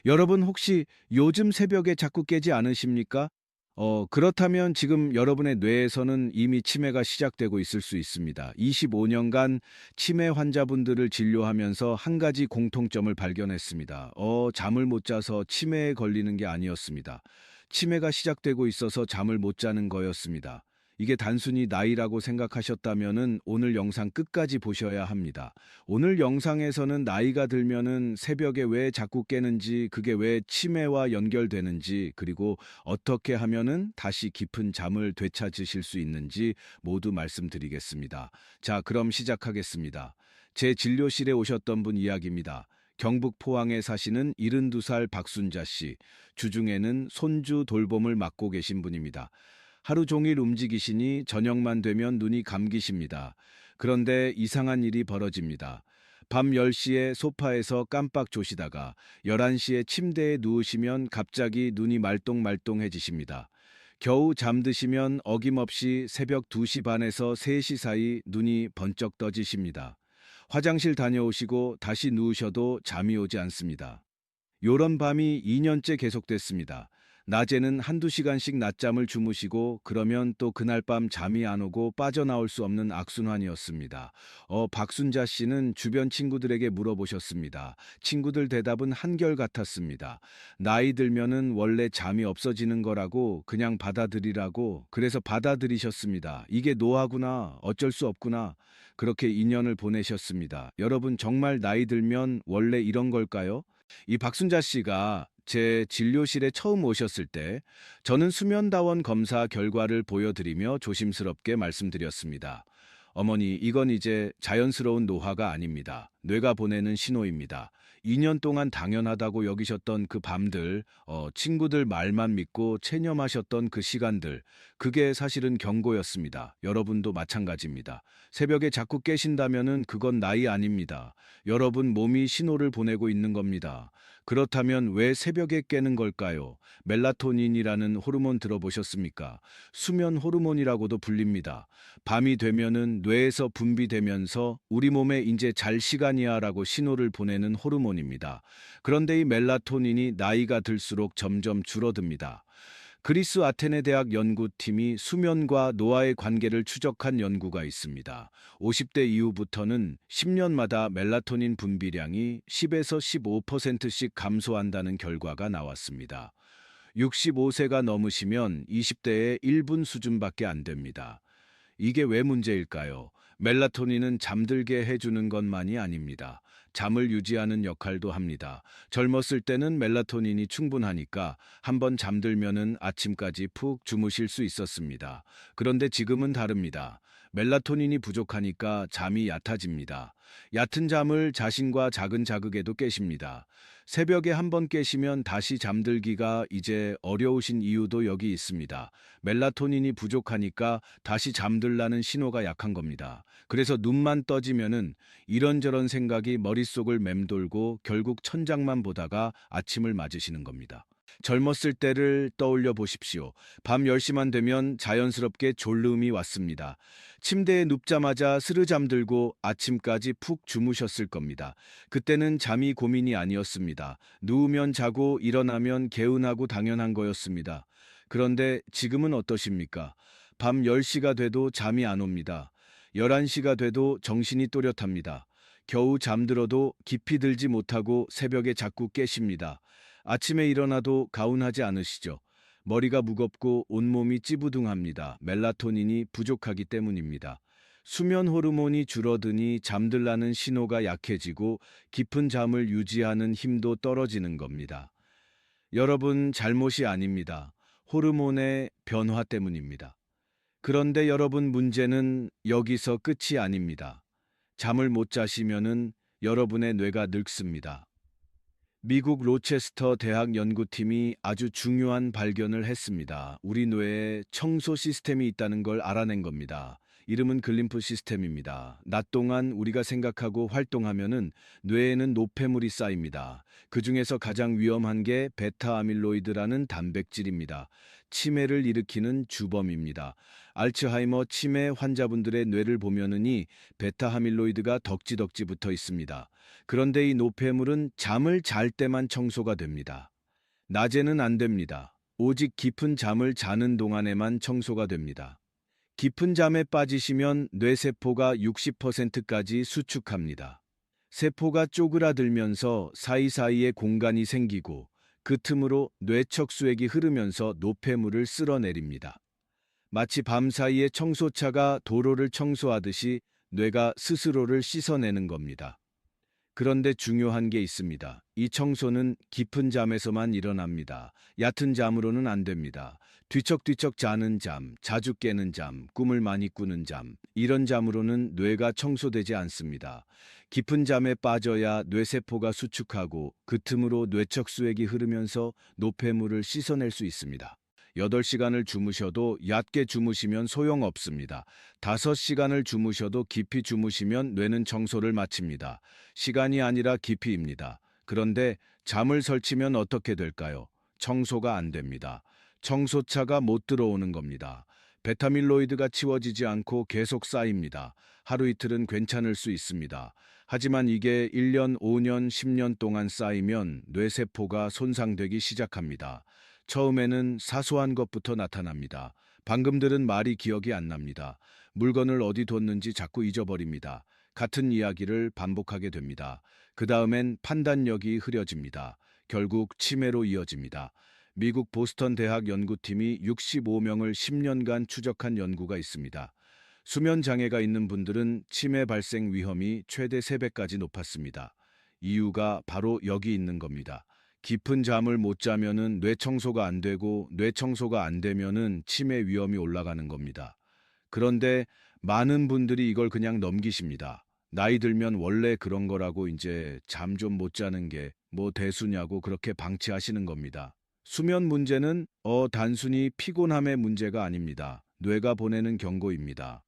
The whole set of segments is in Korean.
여러분 혹시 요즘 새벽에 자꾸 깨지 않으십니까? 그렇다면 지금 여러분의 뇌에서는 이미 치매가 시작되고 있을 수 있습니다. 25년간 치매 환자분들을 진료하면서 한 가지 공통점을 발견했습니다. 잠을 못 자서 치매에 걸리는 게 아니었습니다. 치매가 시작되고 있어서 잠을 못 자는 거였습니다. 이게 단순히 나이라고 생각하셨다면은 오늘 영상 끝까지 보셔야 합니다. 오늘 영상에서는 나이가 들면은 새벽에 왜 자꾸 깨는지, 그게 왜 치매와 연결되는지, 그리고 어떻게 하면은 다시 깊은 잠을 되찾으실 수 있는지 모두 말씀드리겠습니다. 자, 그럼 시작하겠습니다. 제 진료실에 오셨던 분 이야기입니다. 경북 포항에 사시는 72살 박순자 씨, 주중에는 손주 돌봄을 맡고 계신 분입니다. 하루 종일 움직이시니 저녁만 되면 눈이 감기십니다. 그런데 이상한 일이 벌어집니다. 밤 10시에 소파에서 깜빡 조시다가 11시에 침대에 누우시면 갑자기 눈이 말똥말똥해지십니다. 겨우 잠드시면 어김없이 새벽 2시 반에서 3시 사이 눈이 번쩍 떠지십니다. 화장실 다녀오시고 다시 누우셔도 잠이 오지 않습니다. 요런 밤이 2년째 계속됐습니다. 낮에는 한두 시간씩 낮잠을 주무시고 그러면 또 그날 밤 잠이 안 오고 빠져나올 수 없는 악순환이었습니다. 박순자 씨는 주변 친구들에게 물어보셨습니다. 친구들 대답은 한결같았습니다. 나이 들면은 원래 잠이 없어지는 거라고 그냥 받아들이라고 그래서 받아들이셨습니다. 이게 노화구나 어쩔 수 없구나 그렇게 2년을 보내셨습니다. 여러분 정말 나이 들면 원래 이런 걸까요? 이 박순자 씨가 제 진료실에 처음 오셨을 때 저는 수면다원 검사 결과를 보여드리며 조심스럽게 말씀드렸습니다. 어머니, 이건 이제 자연스러운 노화가 아닙니다. 뇌가 보내는 신호입니다. 2년 동안 당연하다고 여기셨던 그 밤들, 친구들 말만 믿고 체념하셨던 그 시간들, 그게 사실은 경고였습니다. 여러분도 마찬가지입니다. 새벽에 자꾸 깨신다면은 그건 나이 아닙니다. 여러분 몸이 신호를 보내고 있는 겁니다. 그렇다면 왜 새벽에 깨는 걸까요? 멜라토닌이라는 호르몬 들어보셨습니까? 수면 호르몬이라고도 불립니다. 밤이 되면은 뇌에서 분비되면서 우리 몸에 이제 잘 시간이야라고 신호를 보내는 호르몬입니다. 그런데 이 멜라토닌이 나이가 들수록 점점 줄어듭니다. 그리스 아테네 대학 연구팀이 수면과 노화의 관계를 추적한 연구가 있습니다. 50대 이후부터는 10년마다 멜라토닌 분비량이 10에서 15%씩 감소한다는 결과가 나왔습니다. 65세가 넘으시면 20대의 1분 수준밖에 안 됩니다. 이게 왜 문제일까요? 멜라토닌은 잠들게 해주는 것만이 아닙니다. 잠을 유지하는 역할도 합니다. 젊었을 때는 멜라토닌이 충분하니까 한번 잠들면은 아침까지 푹 주무실 수 있었습니다. 그런데 지금은 다릅니다. 멜라토닌이 부족하니까 잠이 얕아집니다. 얕은 잠을 자신과 작은 자극에도 깨십니다. 새벽에 한번 깨시면 다시 잠들기가 이제 어려우신 이유도 여기 있습니다. 멜라토닌이 부족하니까 다시 잠들라는 신호가 약한 겁니다. 그래서 눈만 떠지면은 이런저런 생각이 머릿속을 맴돌고 결국 천장만 보다가 아침을 맞으시는 겁니다. 젊었을 때를 떠올려 보십시오. 밤 10시만 되면 자연스럽게 졸음이 왔습니다. 침대에 눕자마자 스르 잠들고 아침까지 푹 주무셨을 겁니다. 그때는 잠이 고민이 아니었습니다. 누우면 자고 일어나면 개운하고 당연한 거였습니다. 그런데 지금은 어떠십니까? 밤 10시가 돼도 잠이 안 옵니다. 11시가 돼도 정신이 또렷합니다. 겨우 잠들어도 깊이 들지 못하고 새벽에 자꾸 깨십니다. 아침에 일어나도 가운하지 않으시죠? 머리가 무겁고 온몸이 찌부둥합니다. 멜라토닌이 부족하기 때문입니다. 수면 호르몬이 줄어드니 잠들라는 신호가 약해지고 깊은 잠을 유지하는 힘도 떨어지는 겁니다. 여러분 잘못이 아닙니다. 호르몬의 변화 때문입니다. 그런데 여러분 문제는 여기서 끝이 아닙니다. 잠을 못 자시면은 여러분의 뇌가 늙습니다. 미국 로체스터 대학 연구팀이 아주 중요한 발견을 했습니다. 우리 뇌에 청소 시스템이 있다는 걸 알아낸 겁니다. 이름은 글림프 시스템입니다. 낮 동안 우리가 생각하고 활동하면은 뇌에는 노폐물이 쌓입니다. 그중에서 가장 위험한 게 베타 아밀로이드라는 단백질입니다. 치매를 일으키는 주범입니다. 알츠하이머 치매 환자분들의 뇌를 보면은 이 베타 아밀로이드가 덕지덕지 붙어 있습니다. 그런데 이 노폐물은 잠을 잘 때만 청소가 됩니다. 낮에는 안 됩니다. 오직 깊은 잠을 자는 동안에만 청소가 됩니다. 깊은 잠에 빠지시면 뇌세포가 60%까지 수축합니다. 세포가 쪼그라들면서 사이사이에 공간이 생기고 그 틈으로 뇌척수액이 흐르면서 노폐물을 쓸어내립니다. 마치 밤사이에 청소차가 도로를 청소하듯이 뇌가 스스로를 씻어내는 겁니다. 그런데 중요한 게 있습니다. 이 청소는 깊은 잠에서만 일어납니다. 얕은 잠으로는 안 됩니다. 뒤척뒤척 자는 잠, 자주 깨는 잠, 꿈을 많이 꾸는 잠, 이런 잠으로는 뇌가 청소되지 않습니다. 깊은 잠에 빠져야 뇌세포가 수축하고 그 틈으로 뇌척수액이 흐르면서 노폐물을 씻어낼 수 있습니다. 8시간을 주무셔도 얕게 주무시면 소용없습니다. 5시간을 주무셔도 깊이 주무시면 뇌는 청소를 마칩니다. 시간이 아니라 깊이입니다. 그런데 잠을 설치면 어떻게 될까요? 청소가 안 됩니다. 청소차가 못 들어오는 겁니다. 베타밀로이드가 치워지지 않고 계속 쌓입니다. 하루 이틀은 괜찮을 수 있습니다. 하지만 이게 1년, 5년, 10년 동안 쌓이면 뇌세포가 손상되기 시작합니다. 처음에는 사소한 것부터 나타납니다. 방금 들은 말이 기억이 안 납니다. 물건을 어디 뒀는지 자꾸 잊어버립니다. 같은 이야기를 반복하게 됩니다. 그 다음엔 판단력이 흐려집니다. 결국 치매로 이어집니다. 미국 보스턴 대학 연구팀이 65명을 10년간 추적한 연구가 있습니다. 수면 장애가 있는 분들은 치매 발생 위험이 최대 3배까지 높았습니다. 이유가 바로 여기 있는 겁니다. 깊은 잠을 못 자면은 뇌 청소가 안 되고 뇌 청소가 안 되면은 치매 위험이 올라가는 겁니다. 그런데 많은 분들이 이걸 그냥 넘기십니다. 나이 들면 원래 그런 거라고 이제 잠 좀 못 자는 게 뭐 대수냐고 그렇게 방치하시는 겁니다. 수면 문제는 단순히 피곤함의 문제가 아닙니다. 뇌가 보내는 경고입니다.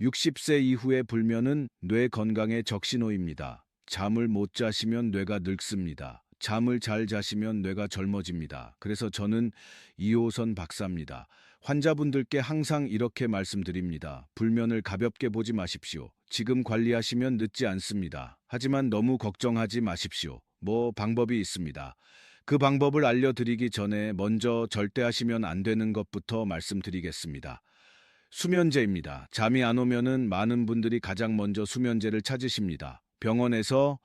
60세 이후에 불면은 뇌 건강에 적신호입니다. 잠을 못 자시면 뇌가 늙습니다. 잠을 잘 자시면 뇌가 젊어집니다. 그래서 저는 이호선 박사입니다. 환자분들께 항상 이렇게 말씀드립니다. 불면을 가볍게 보지 마십시오. 지금 관리하시면 늦지 않습니다. 하지만 너무 걱정하지 마십시오. 뭐 방법이 있습니다. 그 방법을 알려드리기 전에 먼저 절대 하시면 안 되는 것부터 말씀드리겠습니다. 수면제입니다. 잠이 안 오면은 많은 분들이 가장 먼저 수면제를 찾으십니다. 병원에서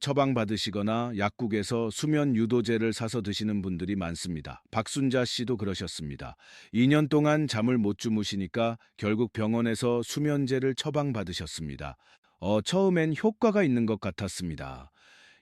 처방받으시거나 약국에서 수면 유도제를 사서 드시는 분들이 많습니다. 박순자 씨도 그러셨습니다. 2년 동안 잠을 못 주무시니까 결국 병원에서 수면제를 처방받으셨습니다. 처음엔 효과가 있는 것 같았습니다.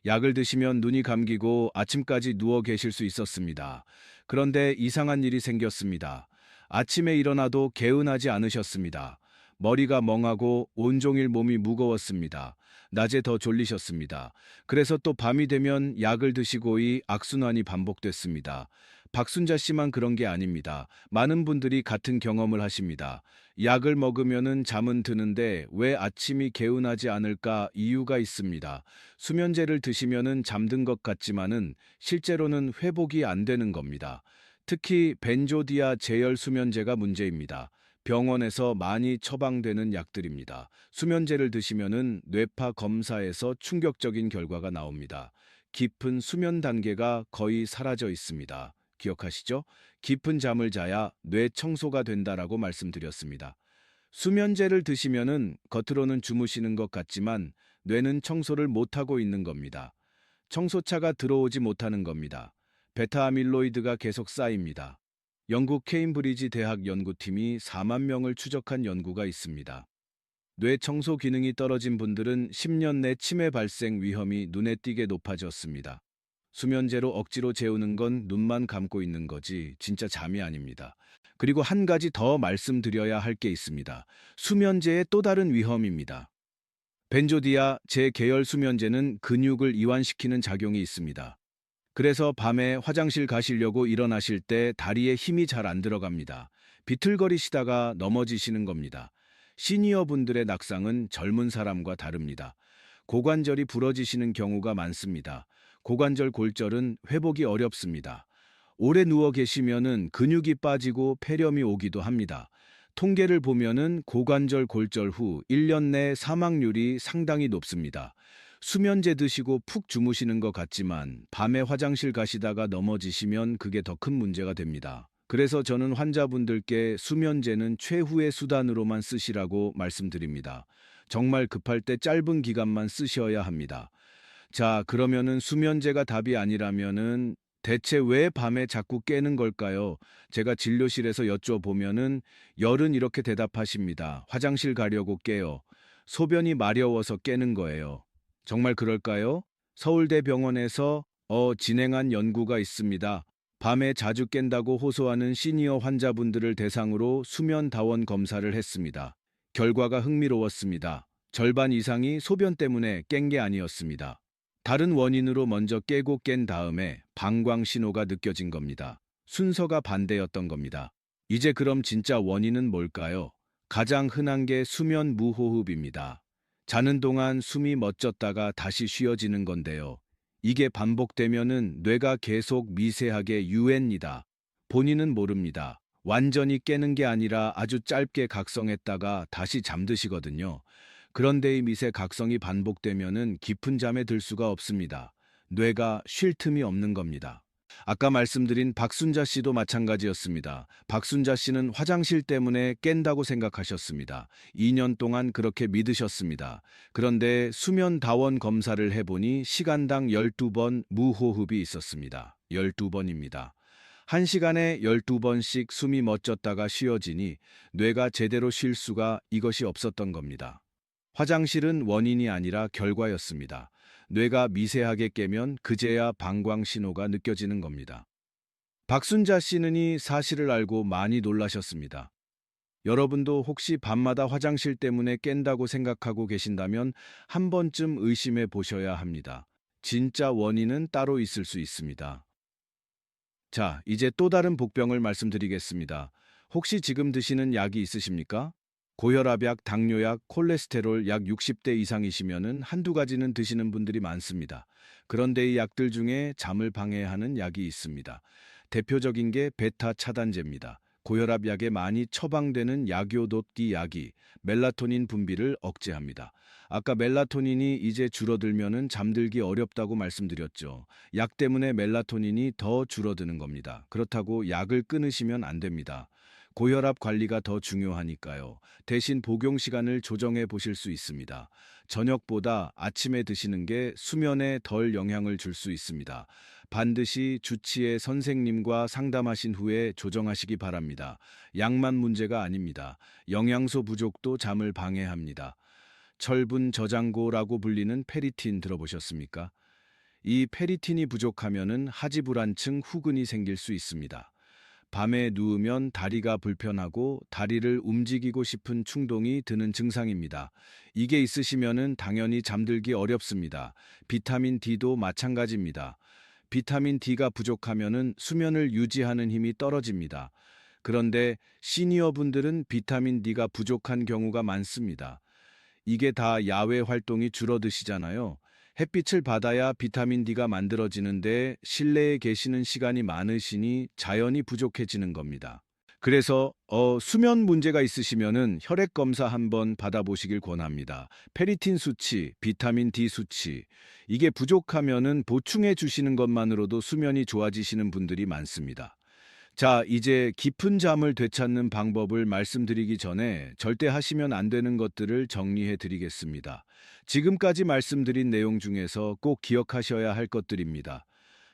약을 드시면 눈이 감기고 아침까지 누워 계실 수 있었습니다. 그런데 이상한 일이 생겼습니다. 아침에 일어나도 개운하지 않으셨습니다. 머리가 멍하고 온종일 몸이 무거웠습니다. 낮에 더 졸리셨습니다. 그래서 또 밤이 되면 약을 드시고 이 악순환이 반복됐습니다. 박순자 씨만 그런 게 아닙니다. 많은 분들이 같은 경험을 하십니다. 약을 먹으면은 잠은 드는데 왜 아침이 개운하지 않을까 이유가 있습니다. 수면제를 드시면은 잠든 것 같지만은 실제로는 회복이 안 되는 겁니다. 특히 벤조디아 제열 수면제가 문제입니다. 병원에서 많이 처방되는 약들입니다. 수면제를 드시면은 뇌파 검사에서 충격적인 결과가 나옵니다. 깊은 수면 단계가 거의 사라져 있습니다. 기억하시죠? 깊은 잠을 자야 뇌 청소가 된다라고 말씀드렸습니다. 수면제를 드시면은 겉으로는 주무시는 것 같지만 뇌는 청소를 못하고 있는 겁니다. 청소차가 들어오지 못하는 겁니다. 베타 아밀로이드가 계속 쌓입니다. 영국 케임브리지 대학 연구팀이 4만 명을 추적한 연구가 있습니다. 뇌 청소 기능이 떨어진 분들은 10년 내 치매 발생 위험이 눈에 띄게 높아졌습니다. 수면제로 억지로 재우는 건 눈만 감고 있는 거지 진짜 잠이 아닙니다. 그리고 한 가지 더 말씀드려야 할 게 있습니다. 수면제의 또 다른 위험입니다. 벤조디아 제계열 수면제는 근육을 이완시키는 작용이 있습니다. 그래서 밤에 화장실 가시려고 일어나실 때 다리에 힘이 잘 안 들어갑니다. 비틀거리시다가 넘어지시는 겁니다. 시니어분들의 낙상은 젊은 사람과 다릅니다. 고관절이 부러지시는 경우가 많습니다. 고관절 골절은 회복이 어렵습니다. 오래 누워 계시면은 근육이 빠지고 폐렴이 오기도 합니다. 통계를 보면은 고관절 골절 후 1년 내 사망률이 상당히 높습니다. 수면제 드시고 푹 주무시는 것 같지만 밤에 화장실 가시다가 넘어지시면 그게 더 큰 문제가 됩니다. 그래서 저는 환자분들께 수면제는 최후의 수단으로만 쓰시라고 말씀드립니다. 정말 급할 때 짧은 기간만 쓰셔야 합니다. 자, 그러면은 수면제가 답이 아니라면은 대체 왜 밤에 자꾸 깨는 걸까요? 제가 진료실에서 여쭤보면은 열은 이렇게 대답하십니다. 화장실 가려고 깨요. 소변이 마려워서 깨는 거예요. 정말 그럴까요? 서울대병원에서 진행한 연구가 있습니다. 밤에 자주 깬다고 호소하는 시니어 환자분들을 대상으로 수면 다원 검사를 했습니다. 결과가 흥미로웠습니다. 절반 이상이 소변 때문에 깬 게 아니었습니다. 다른 원인으로 먼저 깨고 깬 다음에 방광 신호가 느껴진 겁니다. 순서가 반대였던 겁니다. 이제 그럼 진짜 원인은 뭘까요? 가장 흔한 게 수면 무호흡입니다. 자는 동안 숨이 멎었다가 다시 쉬어지는 건데요. 이게 반복되면은 뇌가 계속 미세하게 유엔이다. 본인은 모릅니다. 완전히 깨는 게 아니라 아주 짧게 각성했다가 다시 잠드시거든요. 그런데 이 미세 각성이 반복되면은 깊은 잠에 들 수가 없습니다. 뇌가 쉴 틈이 없는 겁니다. 아까 말씀드린 박순자 씨도 마찬가지였습니다. 박순자 씨는 화장실 때문에 깬다고 생각하셨습니다. 2년 동안 그렇게 믿으셨습니다. 그런데 수면 다원 검사를 해보니 시간당 12번 무호흡이 있었습니다. 12번입니다. 1시간에 12번씩 숨이 멎었다가 쉬어지니 뇌가 제대로 쉴 수가 이것이 없었던 겁니다. 화장실은 원인이 아니라 결과였습니다. 뇌가 미세하게 깨면 그제야 방광 신호가 느껴지는 겁니다. 박순자 씨는 이 사실을 알고 많이 놀라셨습니다. 여러분도 혹시 밤마다 화장실 때문에 깬다고 생각하고 계신다면 한 번쯤 의심해 보셔야 합니다. 진짜 원인은 따로 있을 수 있습니다. 자, 이제 또 다른 복병을 말씀드리겠습니다. 혹시 지금 드시는 약이 있으십니까? 고혈압약, 당뇨약, 콜레스테롤 약 60대 이상이시면은 한두 가지는 드시는 분들이 많습니다. 그런데 이 약들 중에 잠을 방해하는 약이 있습니다. 대표적인 게 베타 차단제입니다. 고혈압 약에 많이 처방되는 약효도띠 약이 멜라토닌 분비를 억제합니다. 아까 멜라토닌이 이제 줄어들면은 잠들기 어렵다고 말씀드렸죠. 약 때문에 멜라토닌이 더 줄어드는 겁니다. 그렇다고 약을 끊으시면 안 됩니다. 고혈압 관리가 더 중요하니까요. 대신 복용 시간을 조정해 보실 수 있습니다. 저녁보다 아침에 드시는 게 수면에 덜 영향을 줄 수 있습니다. 반드시 주치의 선생님과 상담하신 후에 조정하시기 바랍니다. 약만 문제가 아닙니다. 영양소 부족도 잠을 방해합니다. 철분 저장고라고 불리는 페리틴 들어보셨습니까? 이 페리틴이 부족하면은 하지불안층 후근이 생길 수 있습니다. 밤에 누우면 다리가 불편하고 다리를 움직이고 싶은 충동이 드는 증상입니다. 이게 있으시면은 당연히 잠들기 어렵습니다. 비타민 D도 마찬가지입니다. 비타민 D가 부족하면은 수면을 유지하는 힘이 떨어집니다. 그런데 시니어분들은 비타민 D가 부족한 경우가 많습니다. 이게 다 야외 활동이 줄어드시잖아요. 햇빛을 받아야 비타민 D가 만들어지는데 실내에 계시는 시간이 많으시니 자연히 부족해지는 겁니다. 그래서 수면 문제가 있으시면은 혈액 검사 한번 받아보시길 권합니다. 페리틴 수치, 비타민 D 수치 이게 부족하면은 보충해 주시는 것만으로도 수면이 좋아지시는 분들이 많습니다. 자, 이제 깊은 잠을 되찾는 방법을 말씀드리기 전에 절대 하시면 안 되는 것들을 정리해 드리겠습니다. 지금까지 말씀드린 내용 중에서 꼭 기억하셔야 할 것들입니다.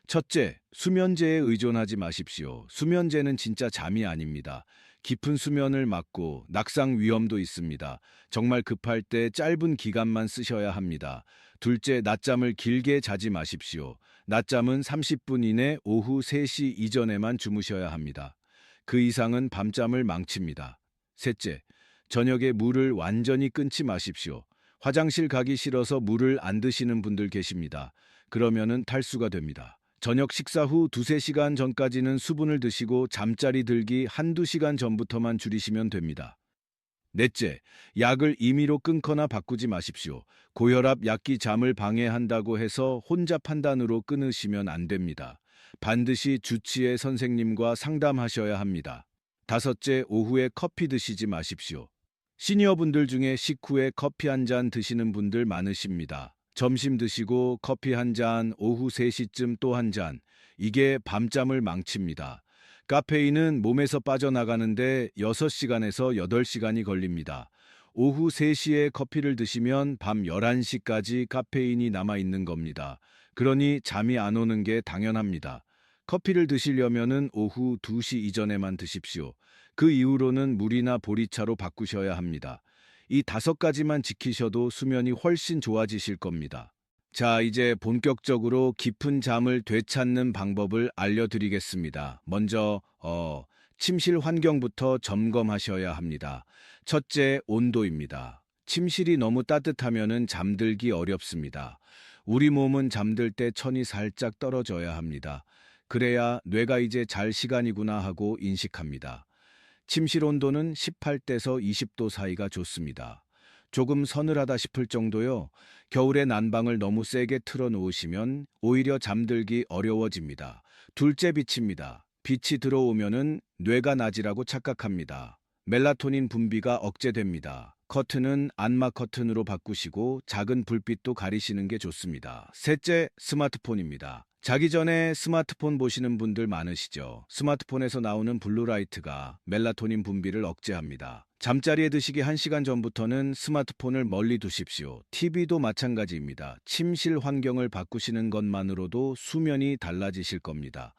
첫째, 수면제에 의존하지 마십시오. 수면제는 진짜 잠이 아닙니다. 깊은 수면을 막고 낙상 위험도 있습니다. 정말 급할 때 짧은 기간만 쓰셔야 합니다. 둘째, 낮잠을 길게 자지 마십시오. 낮잠은 30분 이내 오후 3시 이전에만 주무셔야 합니다. 그 이상은 밤잠을 망칩니다. 셋째, 저녁에 물을 완전히 끊지 마십시오. 화장실 가기 싫어서 물을 안 드시는 분들 계십니다. 그러면은 탈수가 됩니다. 저녁 식사 후 2~3시간 전까지는 수분을 드시고 잠자리 들기 1~2시간 전부터만 줄이시면 됩니다. 넷째, 약을 임의로 끊거나 바꾸지 마십시오. 고혈압 약이 잠을 방해한다고 해서 혼자 판단으로 끊으시면 안 됩니다. 반드시 주치의 선생님과 상담하셔야 합니다. 다섯째, 오후에 커피 드시지 마십시오. 시니어분들 중에 식후에 커피 한 잔 드시는 분들 많으십니다. 점심 드시고 커피 한 잔, 오후 3시쯤 또 한 잔. 이게 밤잠을 망칩니다. 카페인은 몸에서 빠져나가는데 6시간에서 8시간이 걸립니다. 오후 3시에 커피를 드시면 밤 11시까지 카페인이 남아 있는 겁니다. 그러니 잠이 안 오는 게 당연합니다. 커피를 드시려면은 오후 2시 이전에만 드십시오. 그 이후로는 물이나 보리차로 바꾸셔야 합니다. 이 5가지만 지키셔도 수면이 훨씬 좋아지실 겁니다. 자, 이제 본격적으로 깊은 잠을 되찾는 방법을 알려드리겠습니다. 먼저, 침실 환경부터 점검하셔야 합니다. 첫째, 온도입니다. 침실이 너무 따뜻하면은 잠들기 어렵습니다. 우리 몸은 잠들 때 천이 살짝 떨어져야 합니다. 그래야 뇌가 이제 잘 시간이구나 하고 인식합니다. 침실 온도는 18도에서 20도 사이가 좋습니다. 조금 서늘하다 싶을 정도요. 겨울에 난방을 너무 세게 틀어 놓으시면 오히려 잠들기 어려워집니다. 둘째, 빛입니다. 빛이 들어오면은 뇌가 낮이라고 착각합니다. 멜라토닌 분비가 억제됩니다. 커튼은 안마 커튼으로 바꾸시고 작은 불빛도 가리시는 게 좋습니다. 셋째, 스마트폰입니다. 자기 전에 스마트폰 보시는 분들 많으시죠? 스마트폰에서 나오는 블루라이트가 멜라토닌 분비를 억제합니다. 잠자리에 드시기 1시간 전부터는 스마트폰을 멀리 두십시오. TV도 마찬가지입니다. 침실 환경을 바꾸시는 것만으로도 수면이 달라지실 겁니다.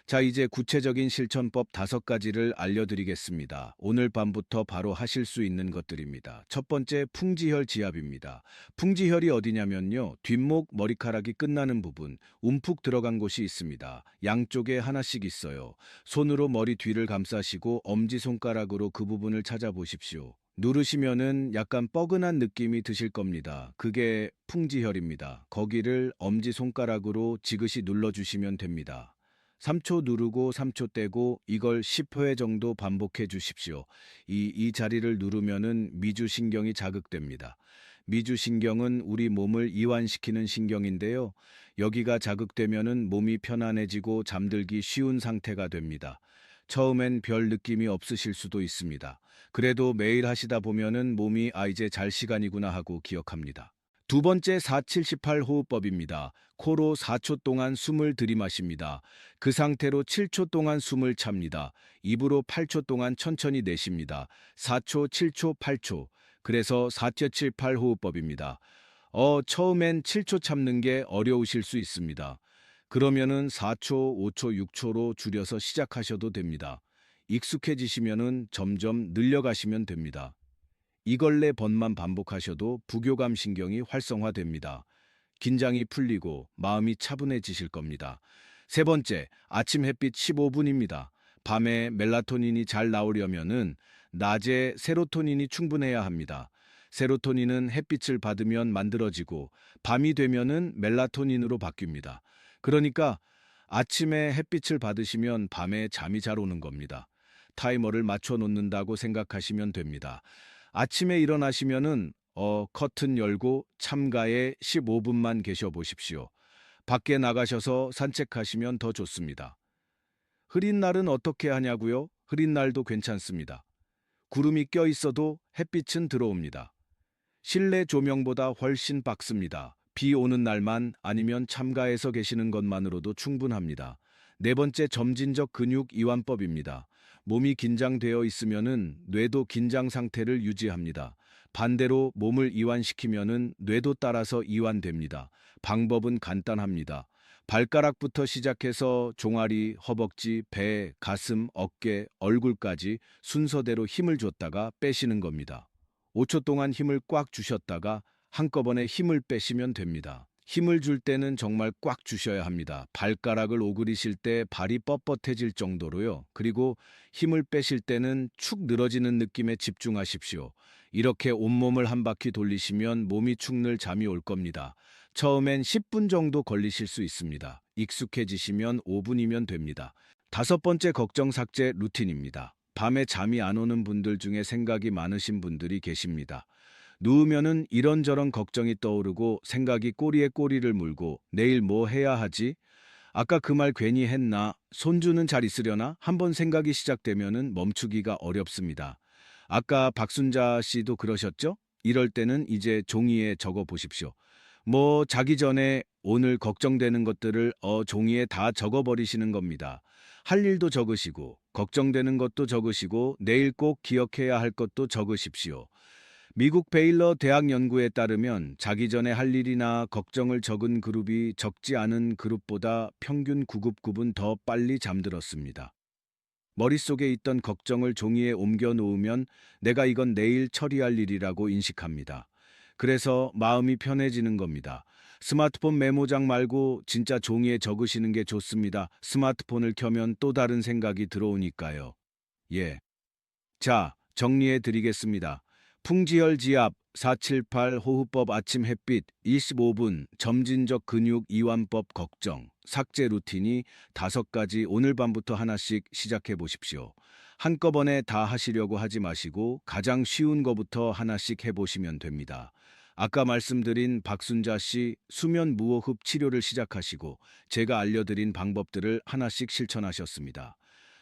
자, 이제 구체적인 실천법 5가지를 알려드리겠습니다. 오늘 밤부터 바로 하실 수 있는 것들입니다. 첫 번째, 풍지혈 지압입니다. 풍지혈이 어디냐면요. 뒷목 머리카락이 끝나는 부분, 움푹 들어간 곳이 있습니다. 양쪽에 하나씩 있어요. 손으로 머리 뒤를 감싸시고 엄지손가락으로 그 부분을 찾아보십시오. 누르시면은 약간 뻐근한 느낌이 드실 겁니다. 그게 풍지혈입니다. 거기를 엄지손가락으로 지그시 눌러주시면 됩니다. 3초 누르고 3초 떼고 이걸 10회 정도 반복해 주십시오. 이 자리를 누르면은 미주신경이 자극됩니다. 미주신경은 우리 몸을 이완시키는 신경인데요. 여기가 자극되면은 몸이 편안해지고 잠들기 쉬운 상태가 됩니다. 처음엔 별 느낌이 없으실 수도 있습니다. 그래도 매일 하시다 보면은 몸이 이제 잘 시간이구나 하고 기억합니다. 두 번째, 4-7-18 호흡법입니다. 코로 4초 동안 숨을 들이마십니다. 그 상태로 7초 동안 숨을 찹니다. 입으로 8초 동안 천천히 내쉽니다. 4초, 7초, 8초. 그래서 4-7-8 호흡법입니다. 처음엔 7초 참는 게 어려우실 수 있습니다. 그러면은 4초, 5초, 6초로 줄여서 시작하셔도 됩니다. 익숙해지시면은 점점 늘려가시면 됩니다. 이걸레 번만 반복하셔도 부교감 신경이 활성화됩니다. 긴장이 풀리고 마음이 차분해지실 겁니다. 세 번째, 아침 햇빛 15분입니다. 밤에 멜라토닌이 잘 나오려면은 낮에 세로토닌이 충분해야 합니다. 세로토닌은 햇빛을 받으면 만들어지고 밤이 되면은 멜라토닌으로 바뀝니다. 그러니까 아침에 햇빛을 받으시면 밤에 잠이 잘 오는 겁니다. 타이머를 맞춰 놓는다고 생각하시면 됩니다. 아침에 일어나시면은 커튼 열고 참가에 15분만 계셔 보십시오. 밖에 나가셔서 산책하시면 더 좋습니다. 흐린 날은 어떻게 하냐고요? 흐린 날도 괜찮습니다. 구름이 껴 있어도 햇빛은 들어옵니다. 실내 조명보다 훨씬 밝습니다. 비 오는 날만 아니면 참가해서 계시는 것만으로도 충분합니다. 네 번째, 점진적 근육 이완법입니다. 몸이 긴장되어 있으면은 뇌도 긴장 상태를 유지합니다. 반대로 몸을 이완시키면은 뇌도 따라서 이완됩니다. 방법은 간단합니다. 발가락부터 시작해서 종아리, 허벅지, 배, 가슴, 어깨, 얼굴까지 순서대로 힘을 줬다가 빼시는 겁니다. 5초 동안 힘을 꽉 주셨다가 한꺼번에 힘을 빼시면 됩니다. 힘을 줄 때는 정말 꽉 주셔야 합니다. 발가락을 오그리실 때 발이 뻣뻣해질 정도로요. 그리고 힘을 빼실 때는 축 늘어지는 느낌에 집중하십시오. 이렇게 온몸을 한 바퀴 돌리시면 몸이 축 늘 잠이 올 겁니다. 처음엔 10분 정도 걸리실 수 있습니다. 익숙해지시면 5분이면 됩니다. 다섯 번째, 걱정 삭제 루틴입니다. 밤에 잠이 안 오는 분들 중에 생각이 많으신 분들이 계십니다. 누우면은 이런저런 걱정이 떠오르고 생각이 꼬리에 꼬리를 물고 내일 뭐 해야 하지? 아까 그 말 괜히 했나? 손주는 잘 있으려나? 한번 생각이 시작되면은 멈추기가 어렵습니다. 아까 박순자 씨도 그러셨죠? 이럴 때는 이제 종이에 적어 보십시오. 뭐 자기 전에 오늘 걱정되는 것들을 종이에 다 적어 버리시는 겁니다. 할 일도 적으시고 걱정되는 것도 적으시고 내일 꼭 기억해야 할 것도 적으십시오. 미국 베일러 대학 연구에 따르면 자기 전에 할 일이나 걱정을 적은 그룹이 적지 않은 그룹보다 평균 9급급은 더 빨리 잠들었습니다. 머릿속에 있던 걱정을 종이에 옮겨 놓으면 내가 이건 내일 처리할 일이라고 인식합니다. 그래서 마음이 편해지는 겁니다. 스마트폰 메모장 말고 진짜 종이에 적으시는 게 좋습니다. 스마트폰을 켜면 또 다른 생각이 들어오니까요. 예. 자, 정리해 드리겠습니다. 풍지열 지압 478 호흡법 아침 햇빛 25분 점진적 근육 이완법 걱정 삭제 루틴이 5가지 오늘 밤부터 하나씩 시작해 보십시오. 한꺼번에 다 하시려고 하지 마시고 가장 쉬운 거부터 하나씩 해 보시면 됩니다. 아까 말씀드린 박순자 씨 수면 무호흡 치료를 시작하시고 제가 알려드린 방법들을 하나씩 실천하셨습니다.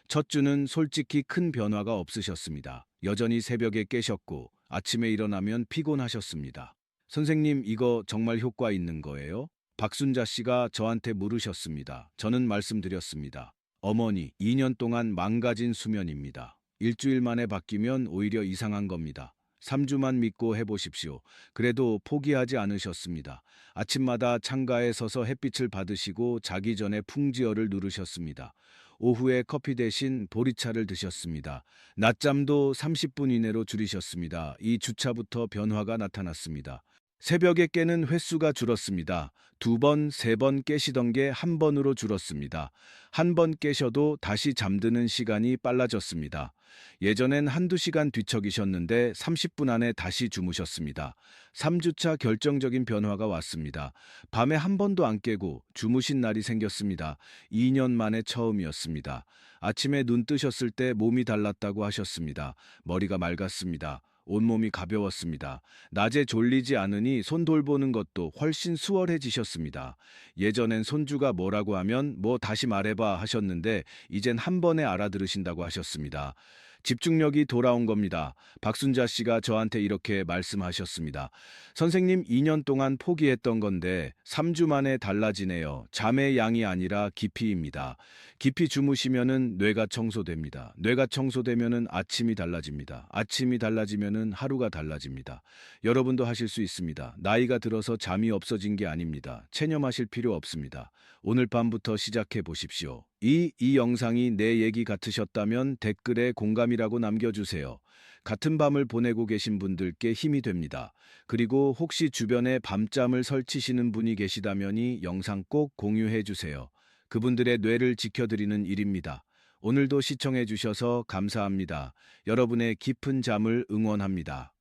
첫 주는 솔직히 큰 변화가 없으셨습니다. 여전히 새벽에 깨셨고 아침에 일어나면 피곤하셨습니다. 선생님, 이거 정말 효과 있는 거예요? 박순자 씨가 저한테 물으셨습니다. 저는 말씀드렸습니다. 어머니, 2년 동안 망가진 수면입니다. 일주일 만에 바뀌면 오히려 이상한 겁니다. 3주만 믿고 해보십시오. 그래도 포기하지 않으셨습니다. 아침마다 창가에 서서 햇빛을 받으시고 자기 전에 풍지어를 누르셨습니다. 오후에 커피 대신 보리차를 드셨습니다. 낮잠도 30분 이내로 줄이셨습니다. 이 주차부터 변화가 나타났습니다. 새벽에 깨는 횟수가 줄었습니다. 2번, 3번 깨시던 게 1번으로 줄었습니다. 1번 깨셔도 다시 잠드는 시간이 빨라졌습니다. 예전엔 1~2시간 뒤척이셨는데 30분 안에 다시 주무셨습니다. 3주차 결정적인 변화가 왔습니다. 밤에 1번도 안 깨고 주무신 날이 생겼습니다. 2년 만에 처음이었습니다. 아침에 눈 뜨셨을 때 몸이 달랐다고 하셨습니다. 머리가 맑았습니다. 온몸이 가벼웠습니다. 낮에 졸리지 않으니 손 돌보는 것도 훨씬 수월해지셨습니다. 예전엔 손주가 뭐라고 하면 뭐 다시 말해봐 하셨는데 이젠 한 번에 알아들으신다고 하셨습니다. 집중력이 돌아온 겁니다. 박순자 씨가 저한테 이렇게 말씀하셨습니다. 선생님 2년 동안 포기했던 건데 3주 만에 달라지네요. 잠의 양이 아니라 깊이입니다. 깊이 주무시면은 뇌가 청소됩니다. 뇌가 청소되면은 아침이 달라집니다. 아침이 달라지면은 하루가 달라집니다. 여러분도 하실 수 있습니다. 나이가 들어서 잠이 없어진 게 아닙니다. 체념하실 필요 없습니다. 오늘 밤부터 시작해 보십시오. 이 영상이 내 얘기 같으셨다면 댓글에 공감이라고 남겨주세요. 같은 밤을 보내고 계신 분들께 힘이 됩니다. 그리고 혹시 주변에 밤잠을 설치시는 분이 계시다면 이 영상 꼭 공유해 주세요. 그분들의 뇌를 지켜드리는 일입니다. 오늘도 시청해 주셔서 감사합니다. 여러분의 깊은 잠을 응원합니다.